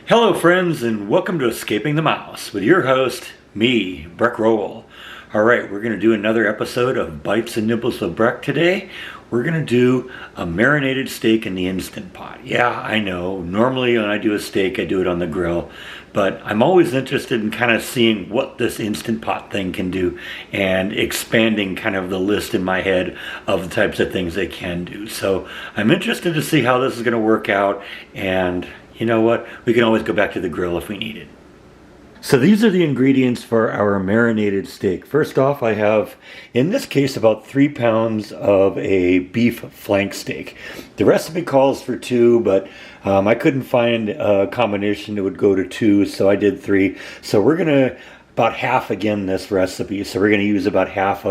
Hello friends, and welcome to Escaping the Mouse with your host, me, Breck Rowell. Alright, we're going to do another episode of Bites and Nibbles with Breck today. We're going to do a marinated steak in the Instant Pot. Yeah, I know, normally when I do a steak I do it on the grill, but I'm always interested in kind of seeing what this Instant Pot thing can do and expanding kind of the list in my head of the types of things they can do. So I'm interested to see how this is going to work out, and you know what? We can always go back to the grill if we need it. So these are the ingredients for our marinated steak. First off, I have, in this case, about 3 pounds of a beef flank steak. The recipe calls for 2, but I couldn't find a combination that would go to 2, so I did 3. So we're going to about half again this recipe. So we're going to use about half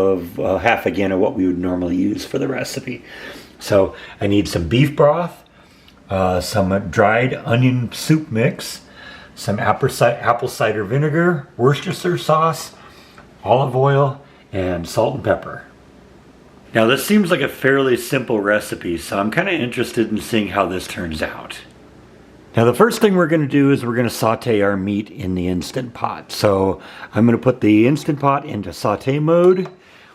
again of what we would normally use for the recipe. So I need some beef broth, some dried onion soup mix, some apple cider vinegar, Worcestershire sauce, olive oil, and salt and pepper. Now this seems like a fairly simple recipe, so I'm kind of interested in seeing how this turns out. Now the first thing we're going to do is we're going to saute our meat in the Instant Pot. So I'm going to put the Instant Pot into saute mode.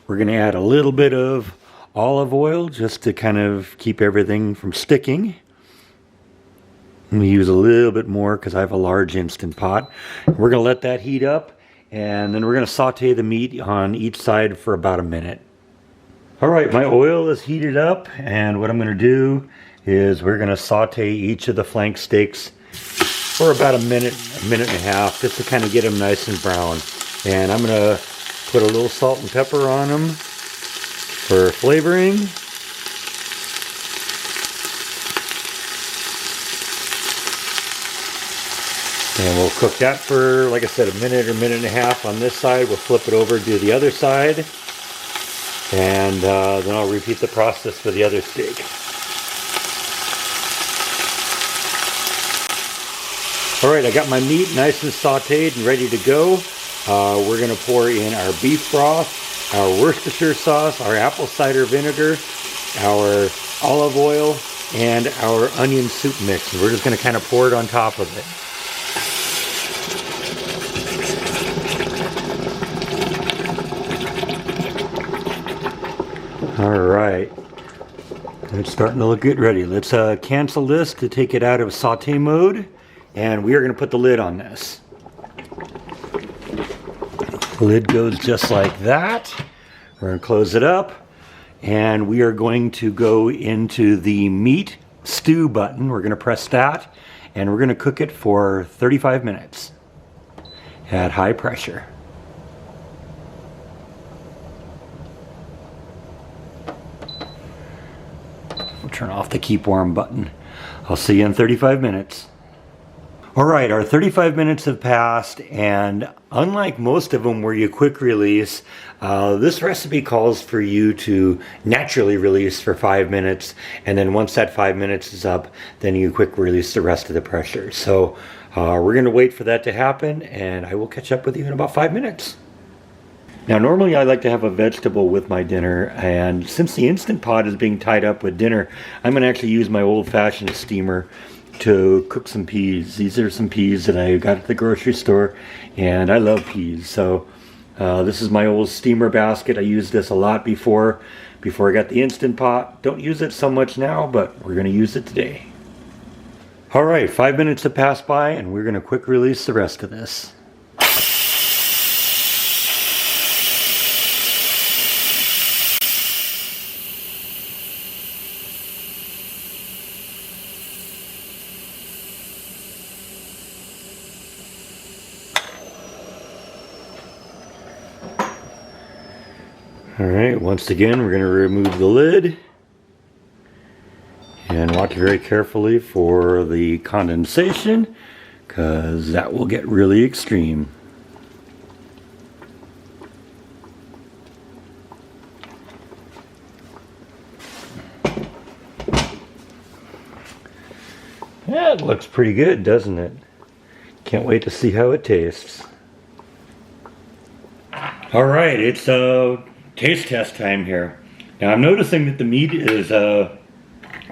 We're going to add a little bit of olive oil just to kind of keep everything from sticking. I'm going to use a little bit more because I have a large Instant Pot. We're going to let that heat up, and then we're going to saute the meat on each side for about a minute. Alright, my oil is heated up, and what I'm going to do is we're going to saute each of the flank steaks for about a minute and a half, just to kind of get them nice and brown. And I'm going to put a little salt and pepper on them for flavoring. And we'll cook that for, like I said, a minute or minute and a half on this side. We'll flip it over, do the other side, and then I'll repeat the process for the other steak. Alright, I got my meat nice and sauteed and ready to go. We're going to pour in our beef broth, our Worcestershire sauce, our apple cider vinegar, our olive oil, and our onion soup mix. And we're just going to kind of pour it on top of it. Alright, it's starting to look good, ready. Let's cancel this to take it out of saute mode, and we are going to put the lid on this. The lid goes just like that. We're going to close it up, and we are going to go into the meat stew button. We're going to press that, and we're going to cook it for 35 minutes at high pressure. Turn off the keep warm button. I'll see you in 35 minutes. Alright, our 35 minutes have passed, and unlike most of them where you quick release, this recipe calls for you to naturally release for 5 minutes, and then once that 5 minutes is up, then you quick release the rest of the pressure. So we're going to wait for that to happen, and I will catch up with you in about 5 minutes. Now normally I like to have a vegetable with my dinner, and since the Instant Pot is being tied up with dinner, I'm going to actually use my old-fashioned steamer to cook some peas. These are some peas that I got at the grocery store, and I love peas. So this is my old steamer basket. I used this a lot before I got the Instant Pot. Don't use it so much now, but we're going to use it today. Alright, 5 minutes have passed by, and we're going to quick release the rest of this. Alright, once again we're going to remove the lid and watch very carefully for the condensation, because that will get really extreme. Yeah, it looks pretty good, doesn't it? Can't wait to see how it tastes. Alright, it's taste test time here. Now I'm noticing that the meat is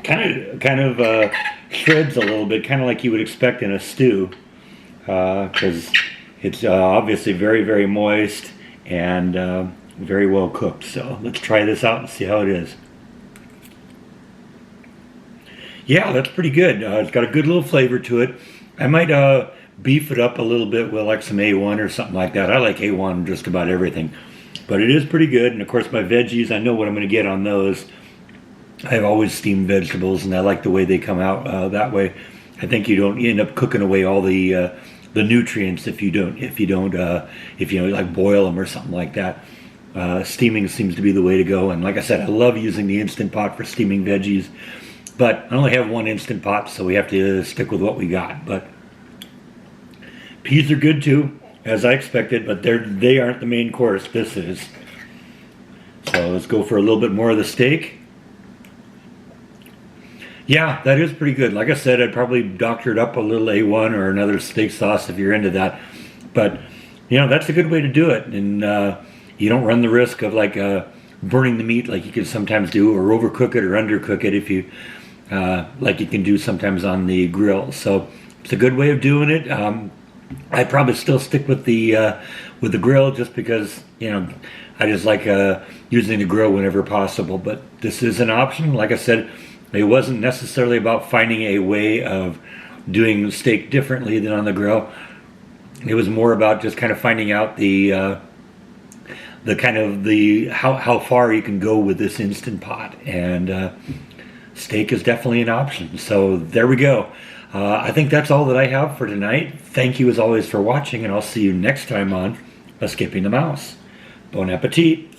kind of shreds a little bit, kind of like you would expect in a stew, because it's obviously very, very moist and very well cooked. So let's try this out and see how it is. Yeah, that's pretty good. It's got a good little flavor to it. I might beef it up a little bit with like some A1 or something like that. I like A1 just about everything. But it is pretty good. And of course my veggies, I know what I'm going to get on those. I've always steamed vegetables and I like the way they come out that way. I think you end up cooking away all the nutrients if you like boil them or something like that. Steaming seems to be the way to go. And like I said, I love using the Instant Pot for steaming veggies. But I only have one Instant Pot, so we have to stick with what we got. But peas are good too, as I expected, but they aren't the main course. This is. So let's go for a little bit more of the steak. Yeah, that is pretty good. Like I said, I'd probably doctor it up a little A1 or another steak sauce if you're into that. But, that's a good way to do it. And you don't run the risk of like burning the meat like you can sometimes do, or overcook it or undercook it if you, like you can do sometimes on the grill. So it's a good way of doing it. I'd probably still stick with the grill just because, I just like using the grill whenever possible. But this is an option. Like I said, it wasn't necessarily about finding a way of doing steak differently than on the grill. It was more about just kind of finding out how far you can go with this Instant Pot. And steak is definitely an option. So there we go. I think that's all that I have for tonight. Thank you as always for watching, and I'll see you next time on Escaping the Mouse. Bon appetit.